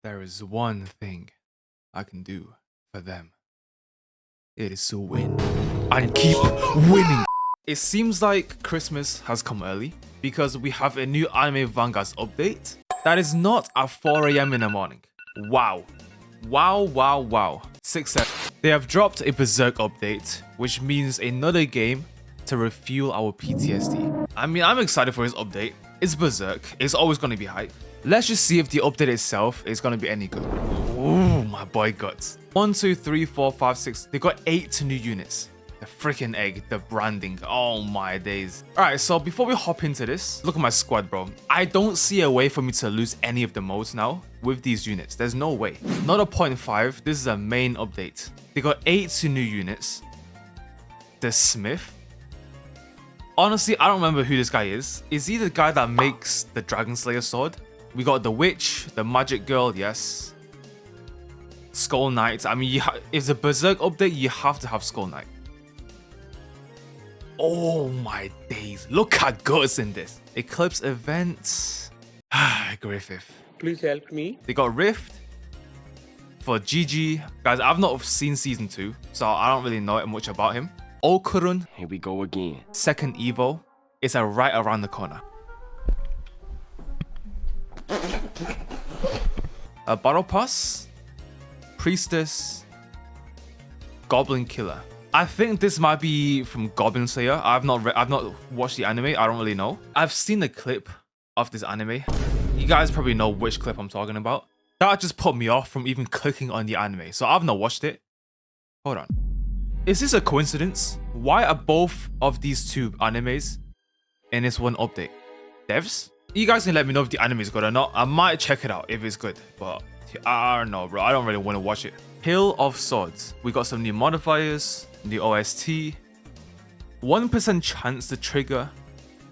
There is one thing I can do for them. It is to win. And keep winning. It seems like Christmas has come early because we have a new Anime Vanguards update that is not at 4 AM in the morning. Wow. Wow. 6-7. They have dropped a Berserk update, which means another game to refuel our PTSD. I mean, I'm excited for his update. It's Berserk. It's always going to be hype. Let's just see if the update itself is going to be any good. Ooh, my boy Guts. 1, 2, 3, 4, 5, 6. They got 8 new units. The freaking egg, the branding. Oh my days. Alright, so before we hop into this, look at my squad, bro. I don't see a way for me to lose any of the modes now with these units. There's no way. Not a 0.5. This is a main update. They got 8 new units. The Smith. Honestly, I don't remember who this guy is. Is he the guy that makes the Dragon Slayer sword? We got the Witch, the Magic Girl, yes. Skull Knight. I mean, if it's a Berserk update, you have to have Skull Knight. Oh my days. Look at Guts in this. Eclipse events. Griffith. Please help me. They got Rift for GG. Guys, I've not seen season 2, so I don't really know much about him. Okurun. Here we go again. Second Evo is right around the corner. A Battle Pass, Priestess, Goblin Killer. I think this might be from Goblin Slayer. I've not watched the anime. I don't really know. I've seen a clip of this anime. You guys probably know which clip I'm talking about. That just put me off from even clicking on the anime. So I've not watched it. Hold on. Is this a coincidence? Why are both of these two animes in this one update? Devs? You guys can let me know if the anime is good or not. I might check it out if it's good, but I don't know, bro. I don't really want to watch it. Hill of Swords. We got some new modifiers, new OST, 1% chance to trigger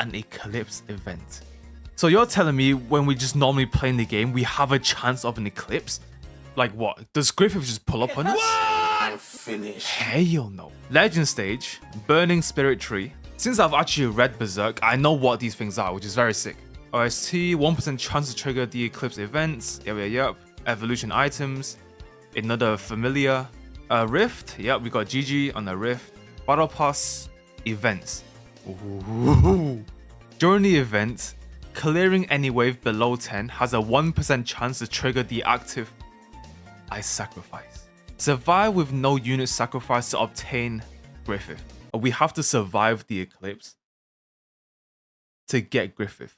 an Eclipse event. So you're telling me when we just normally play in the game, we have a chance of an Eclipse? Like what? Does Griffith just pull up on us? I'm finished. Hell no. Legend Stage, Burning Spirit Tree. Since I've actually read Berserk, I know what these things are, which is very sick. OST, 1% chance to trigger the Eclipse events. Yep. Evolution items. Another familiar. Rift. Yep, we got GG on the Rift. Battle Pass. Events. Ooh. During the event, clearing any wave below 10 has a 1% chance to trigger the active I Sacrifice. Survive with no unit sacrifice to obtain Griffith. We have to survive the Eclipse to get Griffith.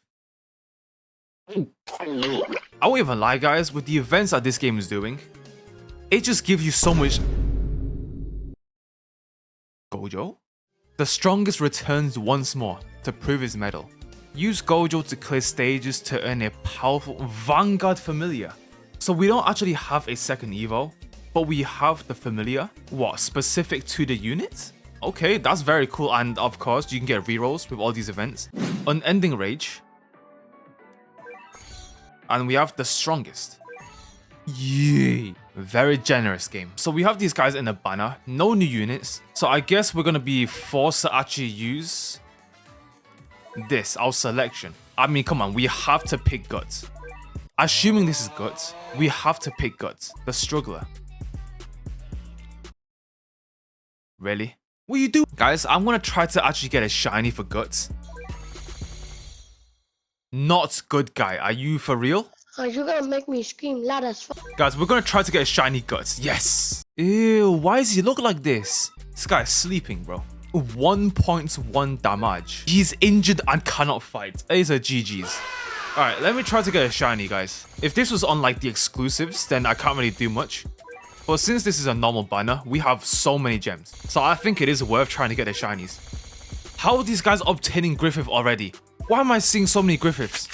I won't even lie, guys, with the events that this game is doing, it just gives you so much. Gojo? The strongest returns once more to prove his mettle. Use Gojo to clear stages to earn a powerful Vanguard familiar. So we don't actually have a second Evo, but we have the familiar. What, specific to the unit? Okay, that's very cool, and of course you can get rerolls with all these events. Unending Rage. And we have the strongest. Yay. Very generous game. So we have these guys in a banner, no new units. So I guess we're gonna be forced to actually use this, our selection. I mean, come on, we have to pick Guts. Assuming this is Guts, we have to pick Guts, the struggler. Really? What you do? Guys, I'm gonna try to actually get a shiny for Guts. Not good guy. Are you for real? You're gonna make me scream loud as fuck. Guys, we're gonna try to get a shiny Guts. Yes. Ew, why does he look like this? This guy is sleeping, bro. 1.1 damage. He's injured and cannot fight. These are GG's. Alright, let me try to get a shiny, guys. If this was on like the exclusives, then I can't really do much. But since this is a normal banner, we have so many gems. So I think it is worth trying to get the shinies. How are these guys obtaining Griffith already? Why am I seeing so many Griffiths?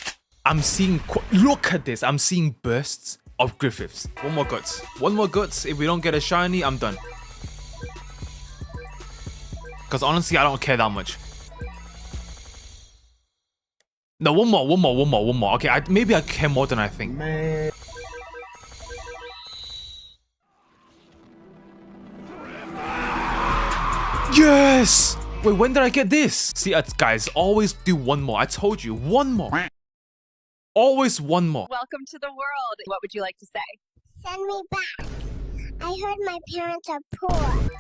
I'm seeing... Look at this. I'm seeing bursts of Griffiths. One more Guts. One more Guts. If we don't get a shiny, I'm done. Because honestly, I don't care that much. No, one more. Okay, maybe I care more than I think. Man. Yes! Wait, when did I get this? See, guys, always do one more. I told you, one more. Always one more. Welcome to the world. What would you like to say? Send me back. I heard my parents are poor.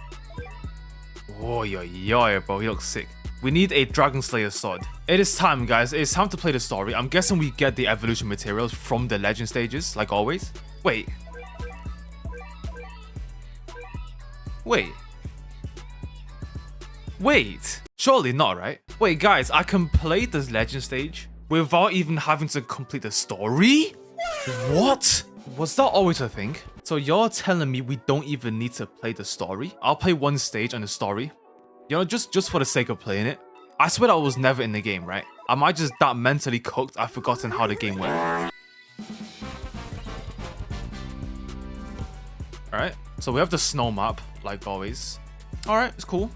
Oh, yo, bro, he looks sick. We need a Dragon Slayer sword. It is time, guys. It's time to play the story. I'm guessing we get the evolution materials from the legend stages, like always. Wait. Surely not, right? Wait, guys, I can play this legend stage without even having to complete the story? What? Was that always a thing? So you're telling me we don't even need to play the story? I'll play one stage on the story. You know, just for the sake of playing it. I swear that was never in the game, right? Am I just that mentally cooked I've forgotten how the game went? Alright, so we have the snow map, like always. Alright, it's cool,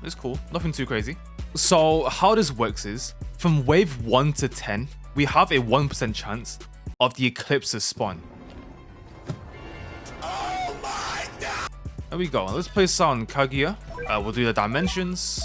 nothing too crazy. So how this works is, from wave 1 to 10, we have a 1% chance of the eclipse to spawn. Oh my god! There we go, let's play some Kaguya. We'll do the dimensions.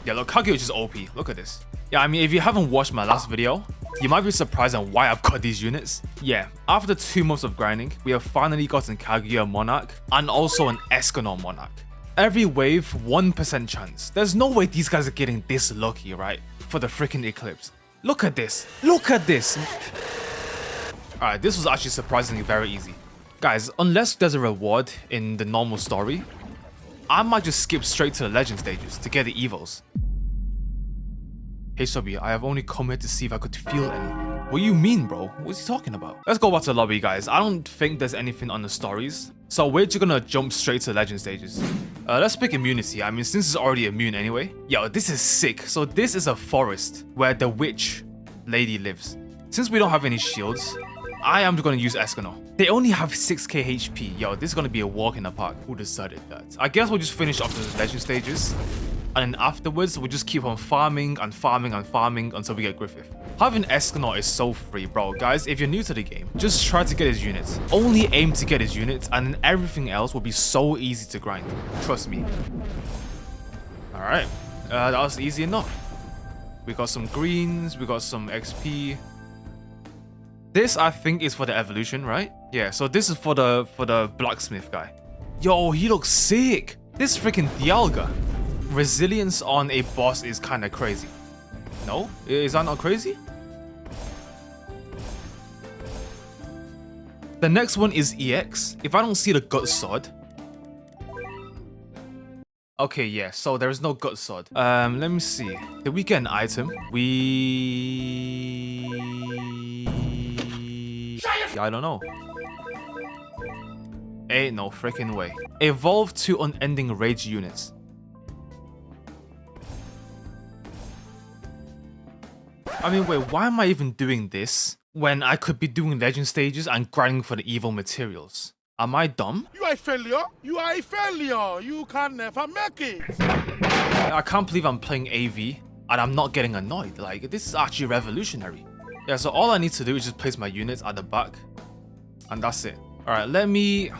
Yeah, look, Kaguya is just OP, look at this. Yeah, I mean, if you haven't watched my last video, you might be surprised on why I've got these units. Yeah, after 2 months of grinding, we have finally gotten Kaguya Monarch and also an Escanor Monarch. Every wave, 1% chance. There's no way these guys are getting this lucky, right? For the freaking eclipse. Look at this. Look at this. Alright, this was actually surprisingly very easy. Guys, unless there's a reward in the normal story, I might just skip straight to the legend stages to get the evos. Hey Subby, I have only come here to see if I could feel any. What do you mean, bro? What's he talking about? Let's go back to the lobby, guys. I don't think there's anything on the stories. So we're just gonna jump straight to the legend stages. Let's pick immunity. I mean, since it's already immune anyway. Yo, this is sick. So this is a forest where the witch lady lives. Since we don't have any shields, I am gonna use Escanor. They only have 6k HP. Yo, this is gonna be a walk in the park. Who decided that? I guess we'll just finish off the legend stages. And then afterwards, we'll just keep on farming and farming and farming until we get Griffith. Having Escanor is so free, bro. Guys, if you're new to the game, just try to get his units. Only aim to get his units, and then everything else will be so easy to grind. Trust me. Alright, that was easy enough. We got some greens, we got some XP. This, I think, is for the evolution, right? Yeah, so this is for the blacksmith guy. Yo, he looks sick. This freaking Dialga. Resilience on a boss is kind of crazy. No? Is that not crazy? The next one is EX. If I don't see the gut sword. Okay, yeah, so there is no gut sword. Let me see. Did we get an item? Yeah, I don't know. Ain't no freaking way. Evolve to unending rage units. I mean, wait, why am I even doing this when I could be doing legend stages and grinding for the evil materials? Am I dumb? You are a failure. You are a failure. You can never make it. I can't believe I'm playing AV and I'm not getting annoyed. Like, this is actually revolutionary. Yeah, so all I need to do is just place my units at the back. And that's it. Alright, let me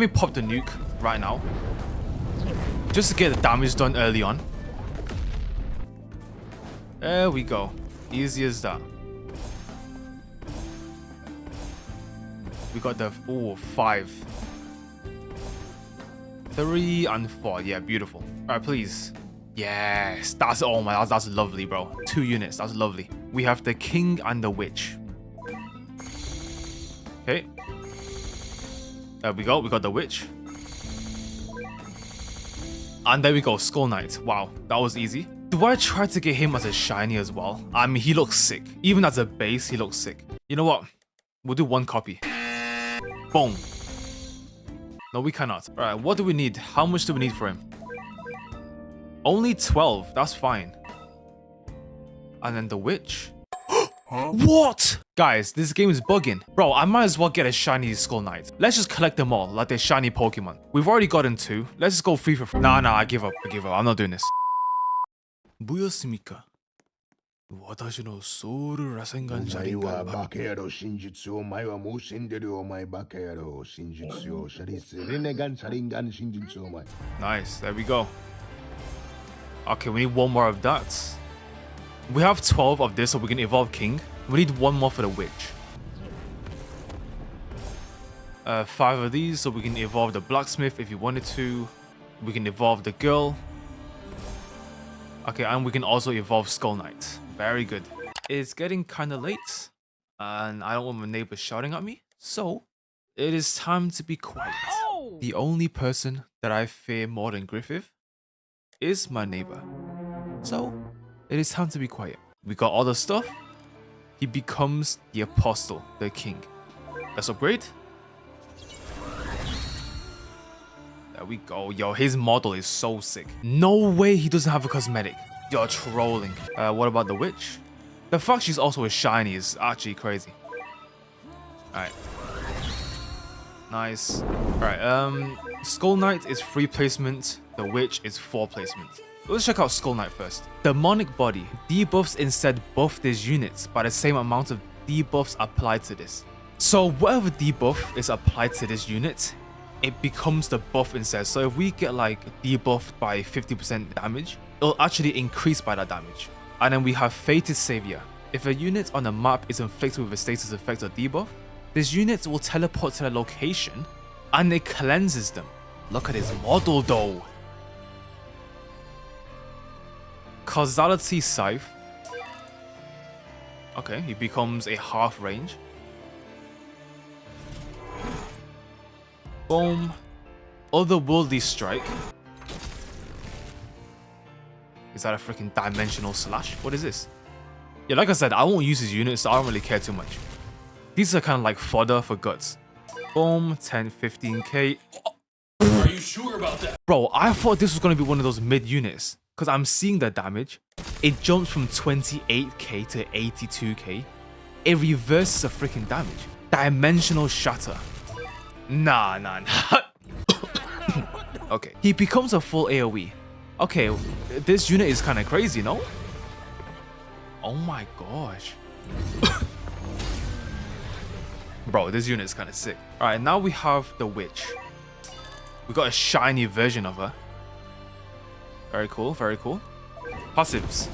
pop the nuke right now. Just to get the damage done early on. There we go. Easy as that. We got the 5, 3 and 4. Yeah, beautiful. Alright, please. Yes, that's oh my, that's lovely, bro. 2 units, that's lovely. We have the king and the witch. Okay. There we go. We got the witch. And there we go, Skull Knight. Wow, that was easy. Do I try to get him as a shiny as well? I mean, he looks sick. Even as a base, he looks sick. You know what? We'll do 1 copy. Boom. No, we cannot. Alright, what do we need? How much do we need for him? Only 12. That's fine. And then the witch. Huh? What? Guys, this game is bugging. Bro, I might as well get a shiny Skull Knight. Let's just collect them all like they're shiny Pokemon. We've already gotten 2. Let's just go 3 for 3. Nah, I give up. I'm not doing this. ブヨスミか。私のソウル螺旋岩車輪がバカ野郎真実をお前はもう死んでるお前バカ野郎真実をシャリスレネガンサリンガン真実をお前 Nice, there we go. Okay, we need 1 more of that. We have 12 of this, so we can evolve King. We need 1 more for the Witch. 5 of these, so we can evolve the blacksmith if you wanted to. We can evolve the girl. Okay, and we can also evolve Skull Knight. Very good. It's getting kind of late, and I don't want my neighbors shouting at me, so it is time to be quiet. Oh! The only person that I fear more than Griffith is my neighbor. So it is time to be quiet. We got all the stuff. He becomes the apostle, the king. Let's upgrade. There we go. Yo, his model is so sick. No way he doesn't have a cosmetic. You're trolling. What about the witch? The fact she's also a shiny is actually crazy. Alright. Nice. Alright, Skull Knight is 3 placement. The witch is 4 placement. Let's check out Skull Knight first. Demonic Body. Debuffs instead buff these units by the same amount of debuffs applied to this. So whatever debuff is applied to this unit, it becomes the buff instead. So if we get like debuffed by 50% damage, it'll actually increase by that damage. And then we have Fated Savior. If a unit on the map is inflicted with a status effect or debuff, this unit will teleport to the location and it cleanses them. Look at his model though. Causality Scythe. Okay, he becomes a half range. Boom. Otherworldly Strike. Is that a freaking dimensional slash? What is this? Yeah, like I said, I won't use his units, so I don't really care too much. These are kind of like fodder for guts. Boom, 10, 15k. Are you sure about that? Bro, I thought this was going to be one of those mid units. Because I'm seeing the damage. It jumps from 28k to 82k. It reverses the freaking damage. Dimensional Shatter. Nah. Okay. He becomes a full AoE. Okay, this unit is kind of crazy, no? Oh my gosh. Bro, this unit is kind of sick. Alright, now we have the witch. We got a shiny version of her. Very cool, very cool. Passives.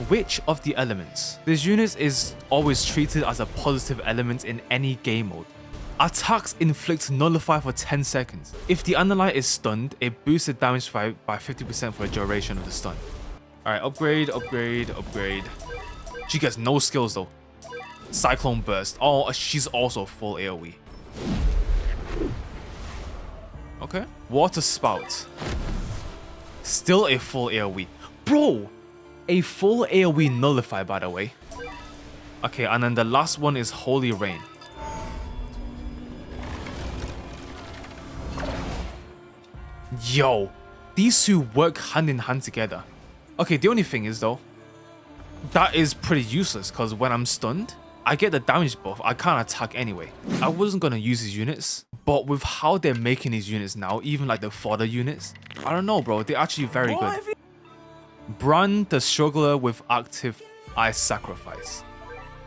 Witch of the Elements. This unit is always treated as a positive element in any game mode. Attacks inflict nullify for 10 seconds. If the Underlight is stunned, it boosts the damage by 50% for the duration of the stun. Alright, upgrade. She gets no skills though. Cyclone Burst. Oh, she's also full AoE. Okay. Water Spout. Still a full AoE. Bro! A full AoE nullify, by the way. Okay, and then the last one is Holy Rain. Yo, these two work hand in hand together. Okay, the only thing is though, that is pretty useless because when I'm stunned, I get the damage buff. I can't attack anyway. I wasn't gonna use these units, but with how they're making these units now, even like the fodder units, I don't know, bro. They're actually very good. Bran, the struggler with active Ice Sacrifice.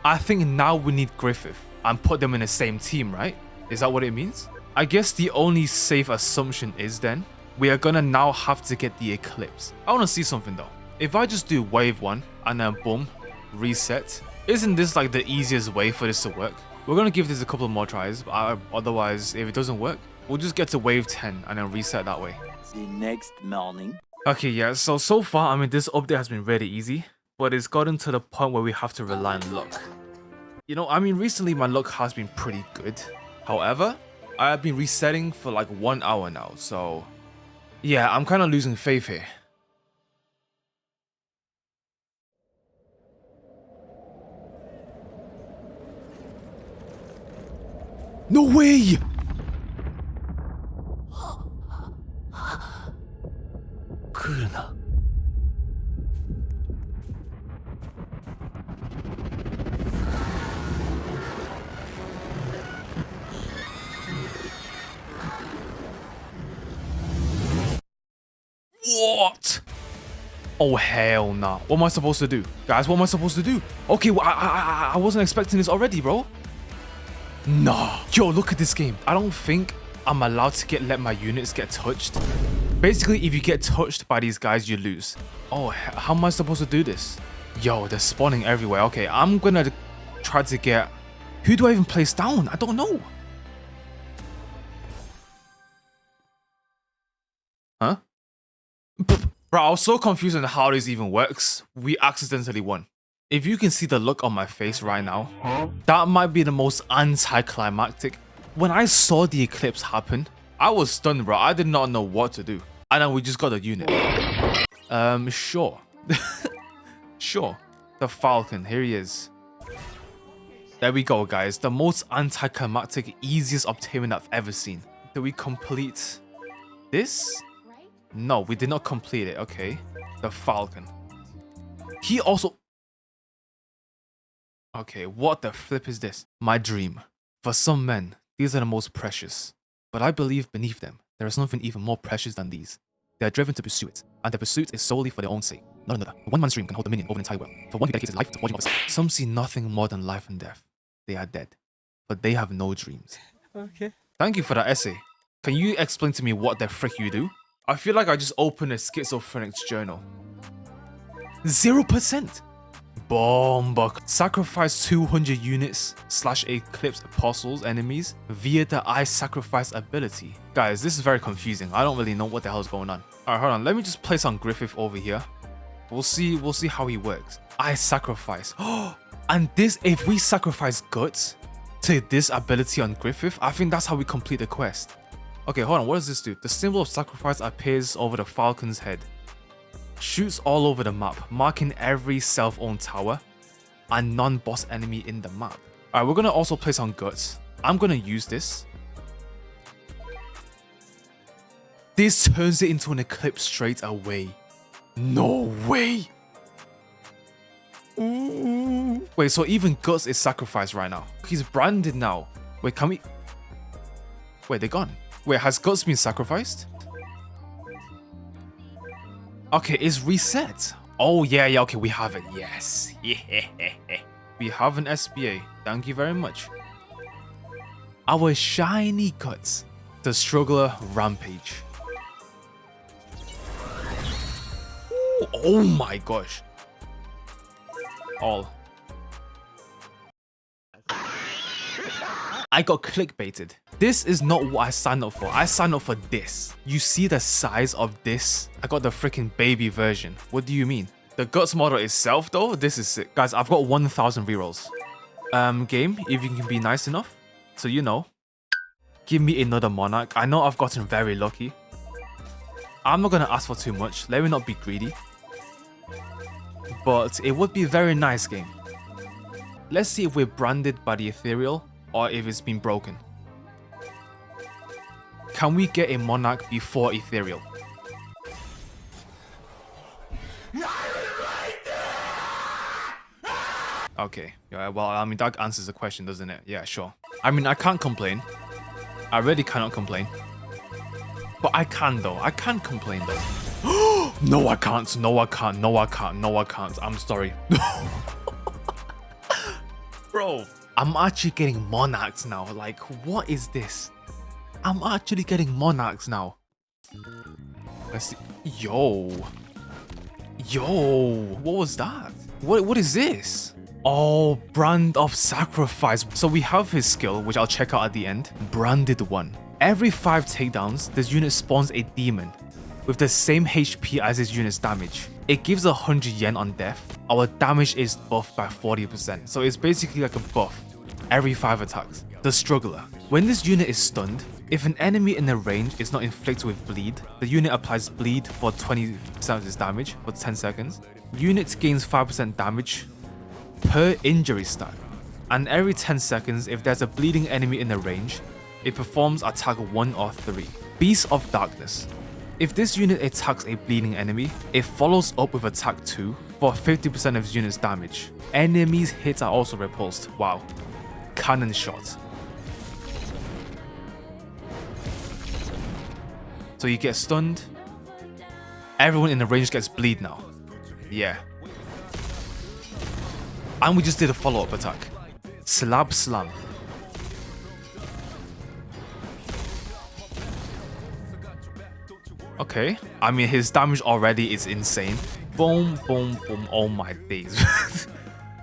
I think now we need Griffith and put them in the same team, right? Is that what it means? I guess the only safe assumption is then we are gonna now have to get the Eclipse. I wanna see something though. If I just do wave 1 and then boom, reset, isn't this like the easiest way for this to work? We're gonna give this a couple more tries, but otherwise if it doesn't work, we'll just get to wave 10 and then reset that way. The next morning. Okay, yeah, so far, I mean, this update has been really easy, but it's gotten to the point where we have to rely on luck. You know, I mean, recently my luck has been pretty good. However, I have been resetting for like 1 hour now, so yeah, I'm kind of losing faith here. No way! What? Oh hell nah. What am I supposed to do? Guys, what am I supposed to do? Okay, well, I wasn't expecting this already, bro. Nah. Yo, look at this game. I don't think I'm allowed to let my units get touched. Basically, if you get touched by these guys, you lose. Oh, how am I supposed to do this? Yo, they're spawning everywhere. Okay, I'm gonna try to get... Who do I even place down? I don't know. Bro, I was so confused on how this even works. We accidentally won. If you can see the look on my face right now, that might be the most anticlimactic. When I saw the eclipse happen, I was stunned, bro. I did not know what to do. And then we just got a unit. Sure. Sure. The Falcon, here he is. There we go, guys. The most anticlimactic, easiest obtainment I've ever seen. Did we complete this? No, we did not complete it. Okay. The Falcon. He also... Okay, what the flip is this? My dream. For some men, these are the most precious. But I believe beneath them, there is something even more precious than these. They are driven to pursue it, and their pursuit is solely for their own sake. Not another. One man's dream can hold dominion over an entire world. For one who dedicates his life to forging others. Some see nothing more than life and death. They are dead. But they have no dreams. Okay. Thank you for that essay. Can you explain to me what the frick you do? I feel like I just opened a schizophrenic's journal. 0%! Bomb. Sacrifice 200 units / Eclipse Apostles enemies via the I Sacrifice ability. Guys, this is very confusing. I don't really know what the hell is going on. Alright, hold on. Let me just place on Griffith over here. We'll see how he works. I Sacrifice. And this, if we sacrifice guts to this ability on Griffith, I think that's how we complete the quest. Okay, hold on. What does this do? The symbol of sacrifice appears over the Falcon's head. Shoots all over the map, marking every self-owned tower and non-boss enemy in the map. Alright, we're gonna also place on Guts. I'm gonna use this. This turns it into an eclipse straight away. No way! Ooh. Wait, so even Guts is sacrificed right now. He's branded now. Wait, can we... Wait, they're gone. Wait, has Guts been sacrificed? Okay, it's reset. Oh, yeah, okay, we have it. Yes. Yeah. We have an SBA. Thank you very much. Our shiny Guts. The Struggler Rampage. Ooh, oh my gosh. All. I got clickbaited. This is not what I signed up for. I signed up for this. You see the size of this? I got the freaking baby version. What do you mean? The Guts model itself though, this is sick. Guys, I've got 1,000 rerolls. Game, if you can be nice enough, so you know, give me another Monarch. I know I've gotten very lucky. I'm not gonna ask for too much. Let me not be greedy. But it would be a very nice game. Let's see if we're branded by the Ethereal or if it's been broken. Can we get a Monarch before Ethereal? Okay, yeah, well, I mean, that answers the question, doesn't it? Yeah, sure. I mean, I can't complain. I really cannot complain. But I can, though. I can complain, though. No, I can't. No, I can't. No, I can't. No, I can't. I'm sorry. Bro, I'm actually getting Monarchs now. Like, what is this? I'm actually getting Monarchs now. Let's see. Yo, what was that? What is this? Oh, Brand of Sacrifice. So we have his skill, which I'll check out at the end. Branded 1. Every 5 takedowns, this unit spawns a demon with the same HP as his unit's damage. It gives 100 yen on death. Our damage is buffed by 40%. So it's basically like a buff every 5 attacks. The Struggler. When this unit is stunned, if an enemy in the range is not inflicted with bleed, the unit applies bleed for 20% of its damage for 10 seconds. Unit gains 5% damage per injury stack. And every 10 seconds, if there's a bleeding enemy in the range, it performs attack 1 or 3. Beast of Darkness. If this unit attacks a bleeding enemy, it follows up with attack 2 for 50% of its unit's damage. Enemies' hits are also repulsed. Wow. Cannon Shot. So you get stunned. Everyone in the range gets bleed now. Yeah. And we just did a follow-up attack. Slab Slam. Okay. I mean, his damage already is insane. Boom, boom, boom. Oh my days.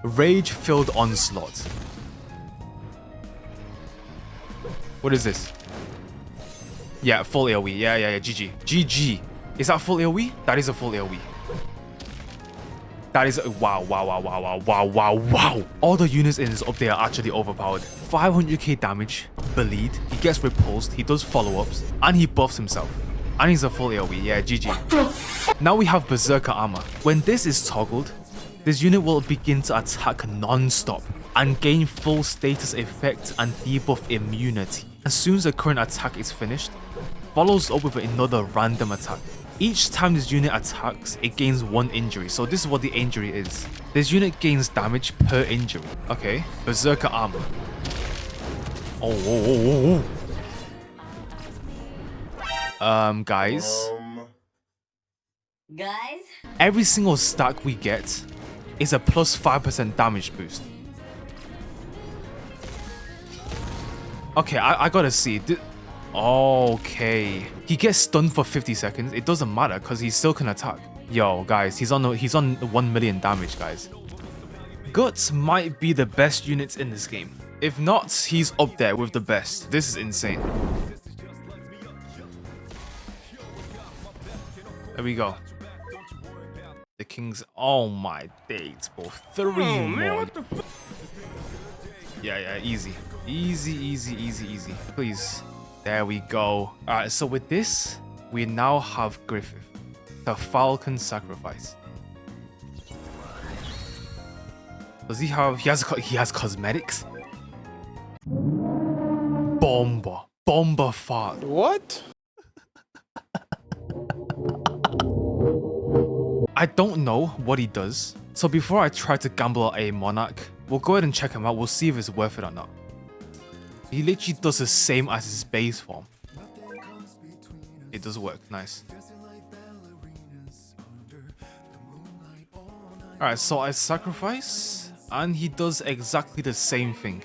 Rage-filled Onslaught. What is this? Yeah, full AoE. Yeah. GG. GG. Is that full AoE? That is a full AoE. That is wow. All the units in his up there are actually overpowered. 500k damage, bleed, he gets repulsed, he does follow-ups, and he buffs himself. And he's a full AoE, yeah, GG. Now we have Berserker armor. When this is toggled, this unit will begin to attack non-stop and gain full status effect and debuff immunity. As soon as the current attack is finished, follows up with another random attack. Each time this unit attacks, it gains 1 injury. So this is what the injury is. This unit gains damage per injury. Okay, Berserker armor. Guys. Every single stack we get is a plus 5% damage boost. Okay, I gotta see. Okay, he gets stunned for 50 seconds. It doesn't matter because he still can attack. Yo, guys, he's on 1 million damage, guys. Guts might be the best units in this game. If not, he's up there with the best. This is insane. There we go. The Kings. Oh my days, bro. 3 more. Yeah, easy. Easy. Please. There we go. Alright, so with this, we now have Griffith, the Falcon Sacrifice. Does he have... He has cosmetics? Bomber fart. What? I don't know what he does, so before I try to gamble a Monarch, we'll go ahead and check him out. We'll see if it's worth it or not. He literally does the same as his base form. It does work, nice. Alright, so I sacrifice, and he does exactly the same thing.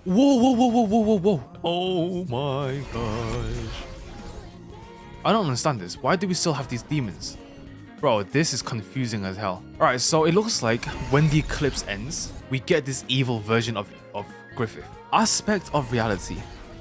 Whoa. Oh my gosh. I don't understand this. Why do we still have these demons? Bro, this is confusing as hell. Alright, so it looks like when the eclipse ends, we get this evil version of Griffith. Aspect of reality.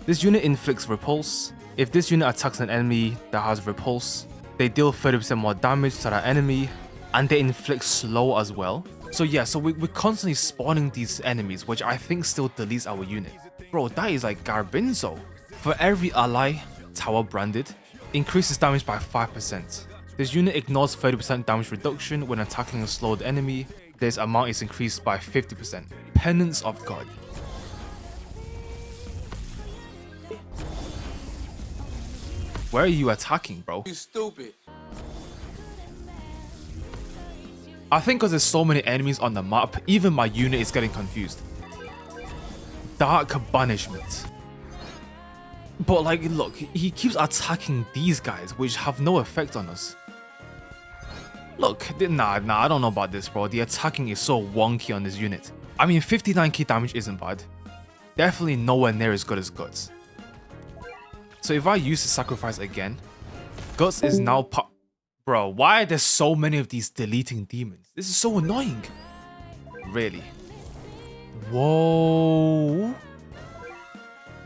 This unit inflicts repulse. If this unit attacks an enemy that has repulse, they deal 30% more damage to that enemy, and they inflict slow as well. So yeah, so we're constantly spawning these enemies, which I think still deletes our unit. Bro, that is like Garbinzo. For every ally, tower branded, increases damage by 5%. This unit ignores 30% damage reduction when attacking a slowed enemy. This amount is increased by 50%. Penance of God. Where are you attacking, bro? You stupid. I think because there's so many enemies on the map, even my unit is getting confused. Dark Banishment. But like, look, he keeps attacking these guys, which have no effect on us. Look, nah, I don't know about this, bro. The attacking is so wonky on this unit. I mean, 59k damage isn't bad. Definitely nowhere near as good as Guts. So if I use the sacrifice again, Guts is now Bro, why are there so many of these deleting demons? This is so annoying. Really? Whoa.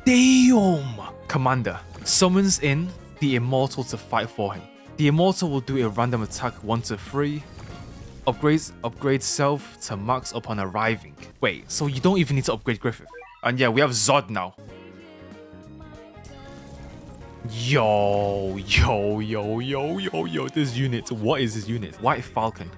Damn. Commander summons in the Immortal to fight for him. The Immortal will do a random attack 1 to 3. Upgrade self to max upon arriving. Wait, so you don't even need to upgrade Griffith. And yeah, we have Zod now. Yo, this unit. What is this unit? White Falcon.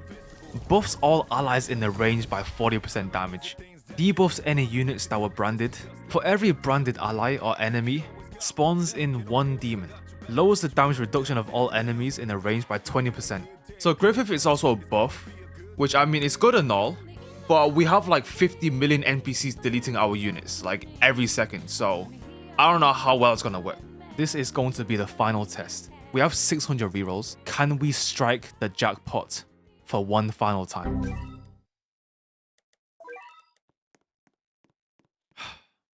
Buffs all allies in the range by 40% damage. Debuffs any units that were branded. For every branded ally or enemy, spawns in 1 demon. Lowers the damage reduction of all enemies in a range by 20%. So Griffith is also a buff, which I mean is good and all, but we have like 50 million NPCs deleting our units like every second, so I don't know how well it's gonna work. This is going to be the final test. We have 600 rerolls. Can we strike the jackpot for one final time?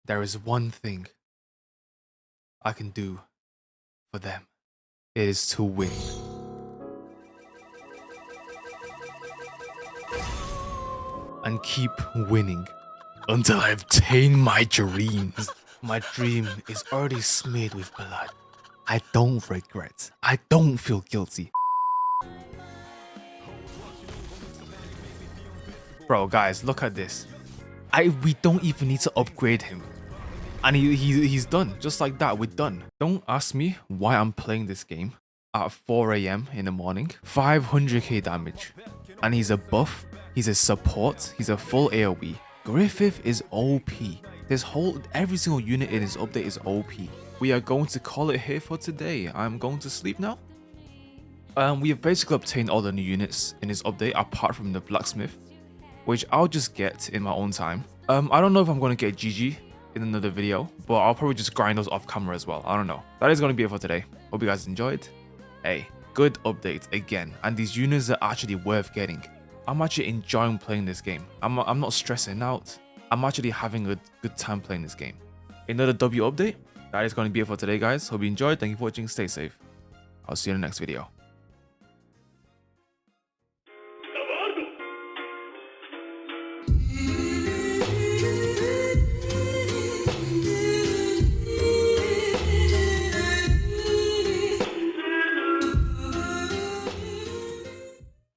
There is one thing I can do for them. It is to win. And keep winning until I obtain my dreams. My dream is already smeared with blood. I don't regret. I don't feel guilty. Bro, guys, look at this. We don't even need to upgrade him. And he's done. Just like that, we're done. Don't ask me why I'm playing this game at 4 a.m. in the morning. 500k damage. And he's a buff. He's a support. He's a full AoE. Griffith is OP. Every single unit in his update is OP. We are going to call it here for today. I'm going to sleep now. We have basically obtained all the new units in his update apart from the blacksmith, which I'll just get in my own time. I don't know if I'm going to get GG in another video, but I'll probably just grind those off camera as well. I don't know. That is going to be it for today. Hope you guys enjoyed. Hey, good update again, and these units are actually worth getting. I'm actually enjoying playing this game. I'm not stressing out. I'm actually having a good time playing this game. Another W update. That is going to be it for today, guys. Hope you enjoyed. Thank you for watching. Stay safe. I'll see you in the next video.